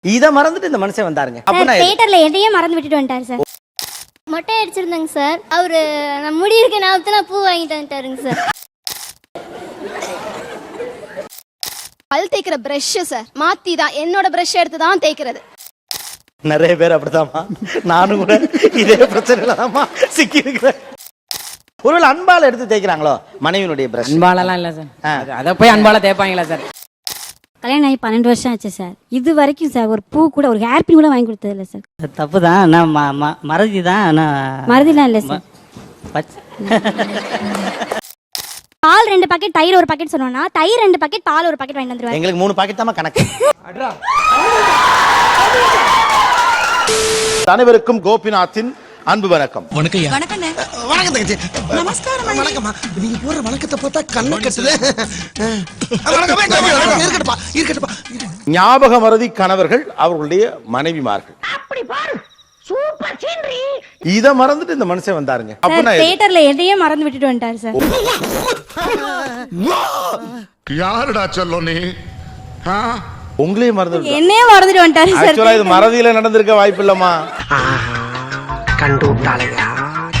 இத மறந்துட்டு இந்த மனுஷன் வந்தாருங்க. அப்பனா தியேட்டர்ல எதையே மறந்து விட்டுட்டு வந்துட்டாரு சார். மொட்டை அடிச்சிருந்தாங்க சார். அவரு நான் முடி இருக்க ஞாபகத்துல பூ வாங்கிட்டு வந்துட்டாருங்க சார். பல் தேய்க்கிற பிரஷ் சார் மாத்தி தான் என்னோட பிரஷ் எடுத்து தான் தேய்க்கிறது. நிறைய பேர் அப்படிதாம்மா. நானும் கூட இதே பிரச்சனையில தான்மா சிக்கி இருக்கிறேன். ஒருவேளை அன்பால எடுத்து தேய்க்கிறாங்களோ மனைவியினுடைய பிரஷ்? அன்பாலலாம் இல்ல சார். அத போய் அன்பால தேய்ப்பாங்களா சார்? கல்யாணம் ஆகி 12 வருஷம் ஆச்சு சார். இது வரைக்கும் சார் ஒரு பூ கூட ஒரு ஹேர் பின் கூட வாங்கி கொடுத்தது இல்லை சார். தப்பு தான். நான் மறதி தான். மறதிலாம் இல்லை சார். பால் 2 பாக்கெட் தயிர் 1 பாக்கெட் சொன்னோம்னா தயிர் 2 பாக்கெட் பால் 1 பாக்கெட் வாங்கி வந்துருவாங்க. எங்களுக்கு 3 பாக்கெட் தான் கணக்கு. அனைவருக்கும் கோபிநாத்தின் அன்பு வணக்கம். ஞாபக மறதி கணவர்கள் அவர்களுடைய மனைவிமார்கள். இத மறந்துட்டு இந்த மனுஷன் வந்தாருங்க. அப்பனா தியேட்டர்ல எதையே மறந்து விட்டுட்டு வந்துட்டாரு சார். யாருடா சொல்லும் நீ? உங்களையும் மறந்து என்னையே மறந்துட்டு வந்துட்டாரு சார். ஆக்சுவலா இது மறதியில நடந்திருக்க வாய்ப்பு இல்லம்மா. கண்டு விட்டாளையா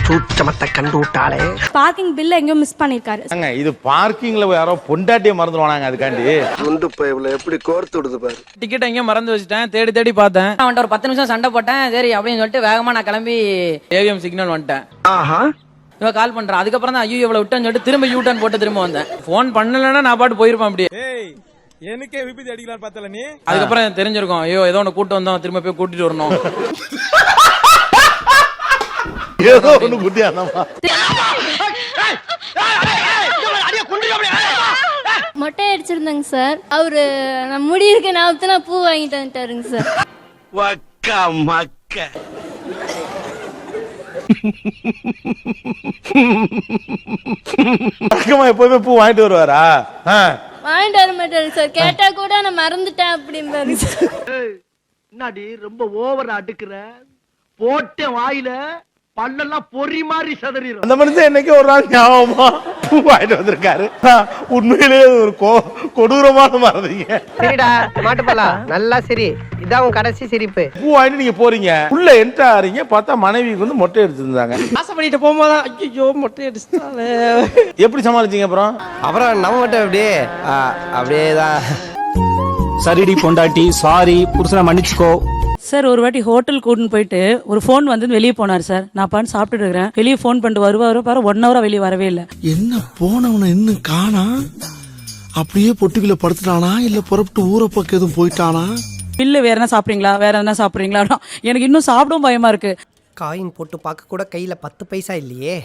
சூச்சமத்தை கண்டு விட்டாளே. பார்க்கிங் பில்ல எங்கேயோ மிஸ் பண்ணிருக்காரு. இது பார்க்கிங்ல யாரோ பொண்டாட்டியை மறந்துடுவானாங்க. அதுக்காண்டி குண்டு பைப்ல எப்படி கோர்த்து விடுது பாரு. டிக்கெட் எங்கேயும் மறந்து வச்சுட்டேன். தேடி தேடி பார்த்தேன். அவன்கிட்ட ஒரு 10 நிமிஷம் சண்டை போட்டேன். சரி அப்படின்னு சொல்லிட்டு வேகமா நான் கிளம்பி ஏவிஎம் சிக்னல் வந்துட்டேன். இவன் கால் பண்றான். அதுக்கப்புறம் தான் ஐயோ இவ்வளவு விட்டேன்னு சொல்லிட்டு திரும்ப யூ டர்ன் போட்டு திரும்ப வந்தேன். போன் பண்ணலன்னா நான் பாட்டு போயிருப்பேன் அப்படியே. எனக்கே விபத்து அடிக்கலாம் பார்த்தல நீ. அதுக்கப்புறம் தெரிஞ்சிருக்கும் ஐயோ ஏதோ ஒன்று கூட்டு வந்தோம் திரும்ப போய் கூட்டிட்டு வரணும். ஏதோ ஒண்ணு குட்டியானமா. மொட்டை அடிச்சிருந்தாங்க சார். அவரு நான் முடி இருக்க ஞாபகத்துல பூ வாங்கிட்டு வந்துட்டாருங்க சார். வக்கா மக்க எப்பவுமே பூ வாங்கிட்டு வருவாரா? வாங்கிட்டு வர மாட்டாரு சார். கேட்டா கூட நான் மறந்துட்டேன் அப்படிம்பாரு சார். என்னடி ரொம்ப ஓவரா அடுக்குற போட்ட வாயில பல்லெல்லாம் பொறி மாதிரி சதறிடும். அந்த மனுஷன் என்னைக்கு ஒரு நாள் ஞாபகமா பூ வாங்கிட்டு வந்திருக்காரு. உண்மையிலேயே ஒரு கொடூரமான மறதிங்க. சரிடா மாட்டுப்பலா நல்லா சரி. இதான் உன் கடைசி சிரிப்பு. பூ வாங்கிட்டு நீங்க போறீங்க. உள்ள என்ட்ரு ஆறீங்க. பார்த்தா மனைவிக்கு வந்து மொட்டை எடுத்துருந்தாங்க. ஆசை பண்ணிட்டு போகும்போது ஐயோ மொட்டை அடிச்சிட்டாலே. எப்படி சமாளிச்சீங்க அப்புறம்? நம்ம மட்டும் அப்படியேதான். சரிடி பொண்டாட்டி சாரி புருஷனை மன்னிச்சுக்கோ. சார் ஒரு வாட்டி ஹோட்டல் கூட்டின்னு போயிட்டு ஒரு போன் வந்து வெளியே போனார் சார். நான் பாட்டு சாப்பிட்டுட்டு இருக்கிறேன். வெளியே போன் பண்ணிட்டு வருவாரு பாரு 1 ஹவரா வெளியே வரவே இல்லை. என்ன போனவன இன்னும் காணா? அப்படியே பொட்டுக்குள்ள படுத்துட்டானா இல்ல புறப்பட்டு ஊரை பக்கம் எதுவும் போயிட்டானா? பில்லு வேற என்ன சாப்பிடுறீங்களா வேற என்ன சாப்பிடுறீங்களா? எனக்கு இன்னும் சாப்பிடவும் பயமா இருக்கு. காயின் போட்டு பார்க்க கூட கையில 10 பைசா இல்லையே.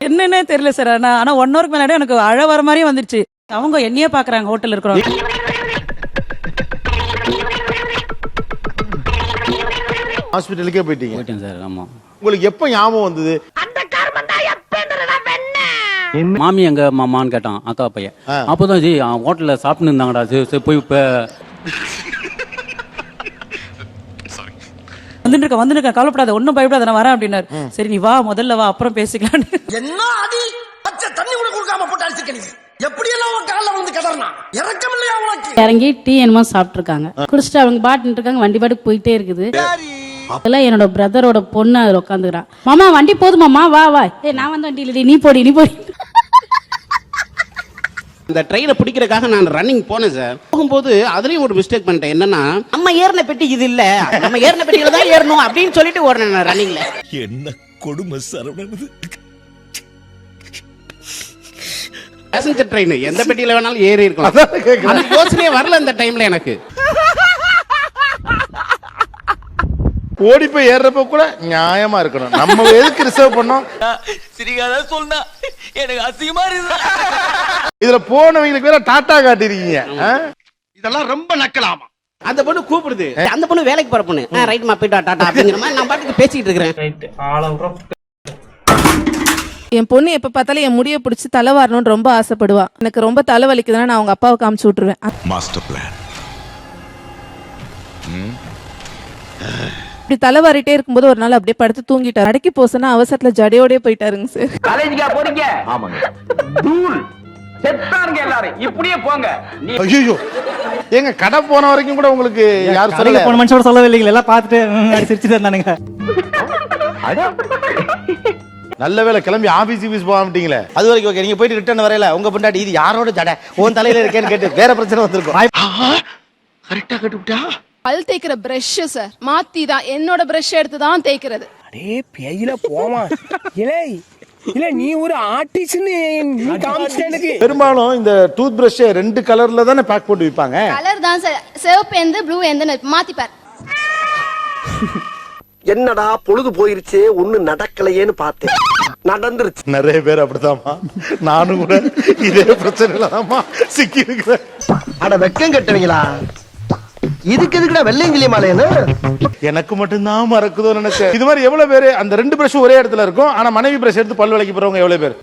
என்னன்னே தெரியல சார். ஆனா 1 ஹவருக்கு மேலே எனக்கு அழ வர மாதிரியே வந்துருச்சு. அவங்க என்னையே பாக்குறாங்க ஹோட்டல் இருக்கிறவங்க. ஹாஸ்பிட்டலுக்கே போயிட்டீங்க? போயிட்டேன் சார். ஆமா. உங்களுக்கு எப்ப ஞாபகம் வந்தது? மாமி எங்க மாமான்னு கேட்டான் அக்கா பையன். அப்போதான் ஜி ஹோட்டல்ல சாப்பிட்டு இருந்தாங்கடா. சரி போய் வந்துட்டு இருக்க கவலைப்படாத ஒன்னும் பயப்படாத நான் வரேன் அப்படின்னாரு. சரி நீ வா முதல்ல வா அப்புறம் பேசிக்கலாம். என்ன அடி பச்சை தண்ணி கூட கொடுக்காம போட்டு அடிச்சுக்க. நீ எப்படி எல்லாம் உன் கால்ல வந்து கதறனா இறக்கம் இல்லையா உனக்கு? இறங்கி டீ என்னமோ சாப்பிட்டு இருக்காங்க. குடிச்சிட்டு அவங்க பாட்டு இருக்காங்க. வண்டி பாட்டு போயிட்டே இருக்குது. அதெல்லாம் என்னோட பிரதரோட பொண்ணு அதுல உட்காந்துக்கிறான். மாமா வண்டி போதுமாமா வா வா. நான் வந்து வண்டி இல்லடி நீ போடி. இந்த ட்ரெயினை பிடிக்கிறதுக்காக நான் ரன்னிங் போனேன் சார். போகும்போது அதுலயும் ஒரு மிஸ்டேக் பண்ணிட்டேன். என்னன்னா நம்ம ஏறின பெட்டி இது இல்ல, நம்ம ஏறின பெட்டியில தான் ஏறணும் அப்படின்னு சொல்லிட்டு ஓடுறேன் நான் ரன்னிங்ல. என்ன கொடுமை சரவணன். பேசஞ்சர் ட்ரெயின் எந்த பெட்டியில வேணாலும் ஏறி இருக்கலாம். அந்த யோசனையே வரல இந்த டைம்ல எனக்கு. ஓடி போய் ஏறப்ப கூட நியாயமா இருக்கணும். நம்ம எதுக்கு ரிசர்வ் பண்ணோம்? சிரிக்காத சொன்னா எனக்கு அசிங்கமா இருக்கு. இதுல போனவங்களுக்கு வேற டாட்டா காட்டிருக்கீங்க. இதெல்லாம் ரொம்ப நக்கலாமா? அந்த பொண்ணு கூப்பிடுது. அந்த பொண்ணு வேலைக்கு போற பொண்ணு. ரைட்மா போயிட்டா டாட்டா அப்படிங்கிற மாதிரி நான் பாட்டுக்கு பேசிக்கிட்டு இருக்கிறேன். என் பொண்ணு எப்ப பார்த்தாலும் என் முடிய பிடிச்சி தலை வரணும்னு ரொம்ப ஆசைப்படுவா. எனக்கு ரொம்ப தலை வலிக்குதுன்னா நான் அவங்க அப்பாவை காமிச்சு விட்டுருவேன். Master plan. இப்படி தலை வாரிட்டே இருக்கும்போது ஒரு நாள் அப்படியே படுத்து தூங்கிட்டாரு. அடக்கி போசனா அவசரத்துல ஜடையோடய போயிட்டாருங்க சார். காலேஜ்க்கா போறீங்க? ஆமாங்க. தூள் செத்தானுங்க எல்லாரும் இப்படியே போங்க. ஐயோ ஏங்க கடை போன வரைக்கும் கூட உங்களுக்கு யாரும் சொல்லல? போன மனுஷோட சொல்லவே இல்லைங்க, எல்லாம் பார்த்துட்டு சிரிச்சுட்டு இருந்தானுங்க. நல்ல வேளை கிளம்பி ஆபீஸ் போகாமட்டீங்களே. அது வரைக்கும் ஓகே. நீங்க போயிட்டு ரிட்டர்ன் வரையில உங்க பொண்டாட்டி இது யாரோட ஜடை உன் தலையில இருக்கேன்னு கேட்டு வேற பிரச்சனை வந்திருக்கும். கரெக்டா கட்டுவிட்டா. பல் தேய்க்கிற பிரஷ் சார் மாத்தி தான் என்னோட பிரஷ் எடுத்து தான் தேய்க்கிறது. அடே பேயில போமா இல்ல நீ ஒரு ஆர்டிஸ்ட்னு நீ காமிச்சேனுக்கு. பெரும்பாலும் இந்த டூத் பிரஷ் 2 கலர்ல தானே பேக் போட்டு விப்பாங்க. கலர் தான் சார், சிவப்பு எந்த ப்ளூ எந்த மாத்திப்பார். என்னடா பொழுது போயிருச்சு ஒண்ணு நடக்கலையேன்னு பார்த்தேன், நடந்துருச்சு. நிறைய பேர் அப்படித்தாம்மா. நானும் கூட இதே பிரச்சனையில தான்மா சிக்கி இருக்கிறேன். அட வெக்கம் கட்டுவீங்களா? இதுக்கு எதுக்குடா வெள்ளையங்கிலி மாலையன்னு? எனக்கு மட்டும்தான் மறக்குதோ நினைச்சேன். இது மாதிரி எவ்வளவு பேரு அந்த 2 பிரஷ் ஒரே இடத்துல இருக்கும், ஆனா மனைவி பிரஷ் எடுத்து பல் விளக்கி போறவங்க எவ்வளவு பேர்?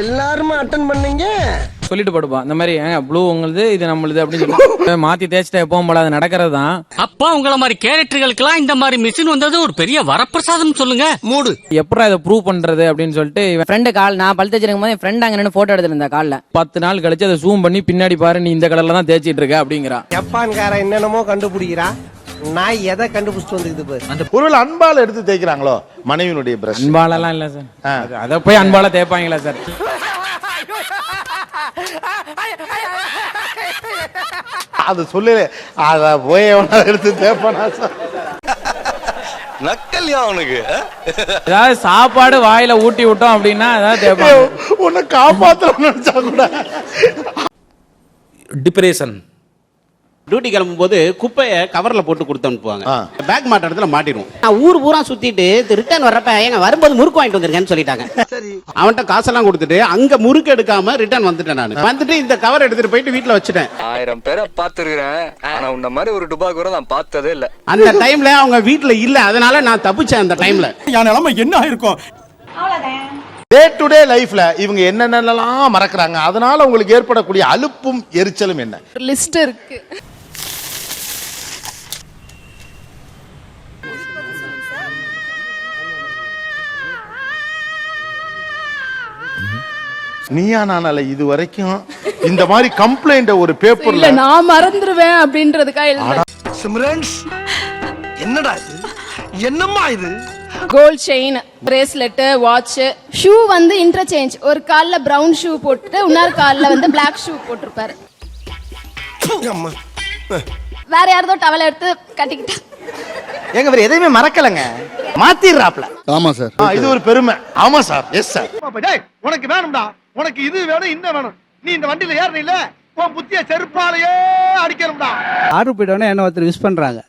எல்லாருமே அட்டன் பண்ணீங்க. சொல்லிட்டு படுப்பா இந்த மாதிரி ப்ளூ உங்களுது இது நம்மளுது அப்படின்னு சொல்லி மாத்தி தேய்ச்சிட்டா எப்பவும் போல அது நடக்கிறது தான். அப்பா உங்கள மாதிரி கேரக்டர்களுக்கெல்லாம் இந்த மாதிரி மிஷின் வந்தது ஒரு பெரிய வரப்பிரசாதம் சொல்லுங்க. மூடு எப்படா இதை ப்ரூவ் பண்றது அப்படின்னு சொல்லிட்டு ஃப்ரெண்டு கால் நான் பல் தேய்ச்சிருக்கும் போது என் ஃப்ரெண்ட் அங்க நின்று போட்டோ எடுத்துருந்தா காலில் 10 நாள் கழிச்சு அதை ஜூம் பண்ணி பின்னாடி பாரு நீ இந்த கலர்ல தான் தேய்ச்சிட்டு இருக்க அப்படிங்கிறா. ஜப்பான்கார என்னென்னமோ கண்டுபிடிக்கிறா, நான் எதை கண்டுபிடிச்சிட்டு வந்து ஒருவேளை அன்பால எடுத்து தேய்க்கிறாங்களோ மனைவியினுடைய பிரஷ்? அன்பாலெல்லாம் இல்ல சார், அதை போய் அன்பால தேய்ப்பாங்களா சார்? அது சொல்லல, அத போய் எடுத்து தேய்ப்பானா சார்? நக்கல்யா அவனுக்கு. ஏதாவது சாப்பாடு வாயில ஊட்டி விட்டோம் அப்படின்னா அதாவது தேய்ப்பாங்க. உன்னை காப்பாத்தணும்னு நினைச்சா கூட. டிப்ரெஷன். டியூட்டி கிளம்பும் போது குப்பையை கவர்ல போட்டு கொடுத்து அனுப்புவாங்க. பேக் மாட்ட இடத்துல மாட்டிடுவோம். நான் ஊர் பூரா சுத்திட்டு ரிட்டர்ன் வர்றப்ப எங்க வரும்போது முறுக்கு வாங்கிட்டு வந்திருக்கேன்னு சொல்லிட்டாங்க. அவன்கிட்ட காசெல்லாம் கொடுத்துட்டு அங்க முறுக்கு எடுக்காம ரிட்டர்ன் வந்துட்டேன். நான் வந்துட்டு இந்த கவர் எடுத்துட்டு போயிட்டு வீட்டுல வச்சுட்டேன். 1000 பேரை பார்த்திருக்கிறேன், ஆனா உன்ன மாதிரி ஒரு டுபா கூட நான் பார்த்ததே இல்ல. அந்த டைம்ல அவங்க வீட்டுல இல்ல, அதனால நான் தப்பிச்சேன். அந்த டைம்ல என் நிலைமை என்ன ஆயிருக்கும்? டே டு டே லைஃப்ல இவங்க என்னென்னலாம் மறக்கறாங்க, அதனால உங்களுக்கு ஏற்படக்கூடிய அலுப்பும் எரிச்சலும் என்ன? லிஸ்ட் இருக்கு. நீயா நானால இது வரைக்கும் இந்த மாதிரி கம்ப்ளைண்ட் ஒரு பேப்பர்ல நான் மறந்துடுவேன் அப்படின்றதுக்காக எழுதுறேன். சிம்ரன்ஸ் என்னடா இது, என்னம்மா இது? Gold chain, bracelet, watch, shoe வந்து இன்டர்சேஞ்ச். ஒரு கால்ல பிரவுன் ஷூ போட்டுட்டு இன்னொரு கால்ல வந்து பிளாக் ஷூ போட்டிருப்பாரு. வேற யாரதோ டவல் எடுத்து கட்டிக்கிட்டா. எங்க வேற எதையுமே மறக்கலங்க, மாத்திடுறாப்ல. ஆமா சார், இது ஒரு பெருமை. ஆமா சார், எஸ் சார். உனக்கு வேணும்டா, உனக்கு இது வேணும் இந்த வேணும், நீ இந்த வண்டியில ஏறணும் இல்ல, உன் புத்திய செருப்பாலேயே அடிக்கணும்டா. ஆர்டர் போயிட்டோன்னே என்ன ஒருத்தர் விஷ் பண்றாங்க,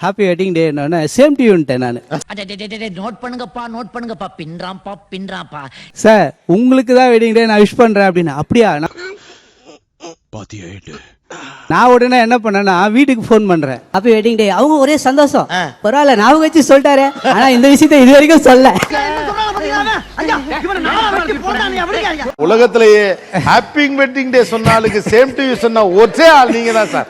happy wedding day. Same to யூன்ட்டேன் நான். நோட் பண்ணுங்கப்பா பின்றாம்பா. சார் உங்களுக்கு தான் வெட்டிங் டே, நான் விஷ் பண்றேன் அப்படின்னு. அப்படியா? நான் உடனே என்ன பண்ணேன்னா வீட்டுக்கு போன் பண்றேன், ஹாப்பி வெட்டிங் டே. அவங்க ஒரே சந்தோஷம், பரவாயில்ல நான் வச்சு சொல்லிட்டாரு, ஆனா இந்த விஷயத்தை இது வரைக்கும் சொல்ல. உலகத்திலேயே ஹாப்பி வெட்டிங் டே சொன்னாலுக்கு சேம் டு யூ சொன்ன ஒரே ஆள் நீங்க தான் சார்.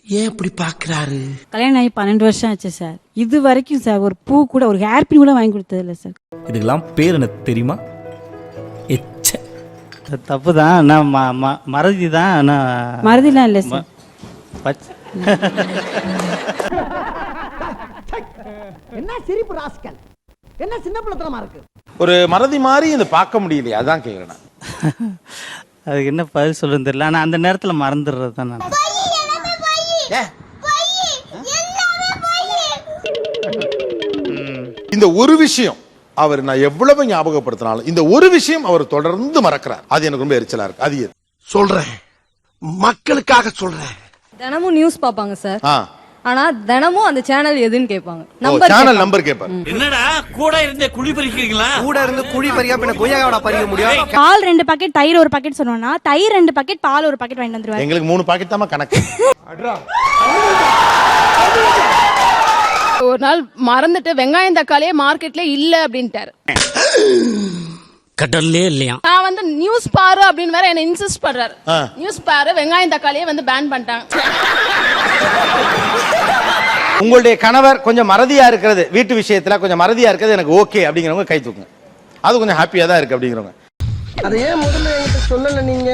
ஏன் இப்படி பாக்குறாரு? கல்யாணம் ஆகி 12 வருஷம் ஆச்சு சார். இது வரைக்கும் சார் ஒரு பூ கூட, ஒரு ஹேர் பின் கூட வாங்கி கொடுத்தது இல்லை சார். இதுக்கெல்லாம் பேர் என்ன தெரியுமா? தப்பு தான், நான் மறதி தான். நான் மறதிலாம் இல்லை சார். என்ன சிரிப்பு ராஸ்கல், என்ன சின்ன பிள்ளைத்தனமா இருக்கு. ஒரு மறதி மாதிரி இதை பார்க்க முடியலையே, அதான் கேக்குறேன். அதுக்கு என்ன பதில் சொல்லுன்னு தெரியல, ஆனா அந்த நேரத்துல மறந்துடுறது தான் நான். இந்த ஒரு விஷயம் அவர் நான் எவ்வளவு ஞாபகப்படுத்தினாலும் இந்த ஒரு விஷயம் அவர் தொடர்ந்து மறக்கிறார். அது எனக்கு ரொம்ப எரிச்சலா இருக்கு. அது சொல்றேன், மக்களுக்காக சொல்றேன். தினமும் நியூஸ் பாப்பாங்க சார், ஆனா தினமும் அந்த சேனல் எதுன்னு கேட்பாங்க. சேனல் நம்பர் கேட்பாங்க. என்னடா கூட இருந்து குழி பறிக்கிறீங்களா? கூட இருந்து குழி பறியா பின்ன கொய்யாவோட பறிக்க முடியும்? பால் 2 பாக்கெட், தயிர் 1 பாக்கெட் சொன்னோம்னா தயிர் 2 பாக்கெட், பால் 1 பாக்கெட் வாங்கிட்டு வந்துருவாங்க. எங்களுக்கு 3 பாக்கெட் தான் கணக்கு. ஒரு நாள் மறந்துட்டு வெங்காயம் தக்காளியே மார்க்கெட்ல இல்ல அப்படின்ட்டாரு. கடல்லே இல்லையா? நான் வந்து நியூஸ் பாரு அப்படின்னு வேற என்ன இன்சிஸ்ட் பண்றாரு. நியூஸ் பாரு, வெங்காயம் தக்காளியே வந்து பேன் பண்ணிட்டாங்க. உங்களுடைய கணவர் கொஞ்சம் மறதியா இருக்கிறது, வீட்டு விஷயத்துல கொஞ்சம் மறதியா இருக்கிறது எனக்கு ஓகே அப்படிங்கிறவங்க கை தூக்குங்க. அது கொஞ்சம் ஹாப்பியா தான் இருக்கு அப்படிங்கிறவங்க. அதை ஏன் முதல்ல என்கிட்ட சொல்லல நீங்க?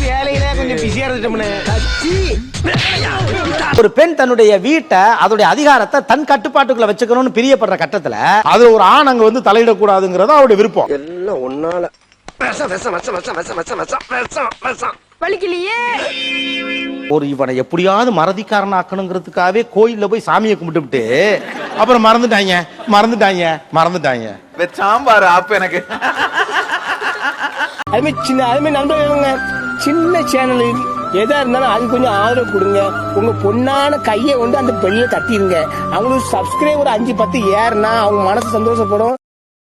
வேலையில கொஞ்சம் பிஸியா இருந்துட்டோம்னே. ஒரு பெண் தன்னுடைய வீட்டை அதோடைய அதிகாரத்தை தன் கட்டுப்பாட்டுக்குள்ள வச்சுக்கணும்னு பிரியப்படுற கட்டத்துல அது ஒரு ஆண் அங்க வந்து தலையிடக்கூடாதுங்கிறது அவருடைய விருப்பம். எல்லாம் ஒன்னால வலிக்கலையே. ஒரு இவனை எப்படியாவது மறதிக்காரன் ஆக்கணுங்கிறதுக்காகவே கோயில்ல போய் சாமியை கும்பிட்டு அப்புறம் மறந்துட்டாங்க. சாம்பார் ஆப்பு எனக்கு. அதுமாதிரி நண்பர்களுங்க, சின்ன சேனல் எதா இருந்தாலும் அது கொஞ்சம் ஆதரவு கொடுங்க. உங்க பொண்ணான கையை கொண்டு அந்த பெல்ல தட்டிடுங்க. அவங்களுக்கு சப்ஸ்கிரைபர் 5-10 ஏறுனா அவங்க மனசு சந்தோஷப்படும்.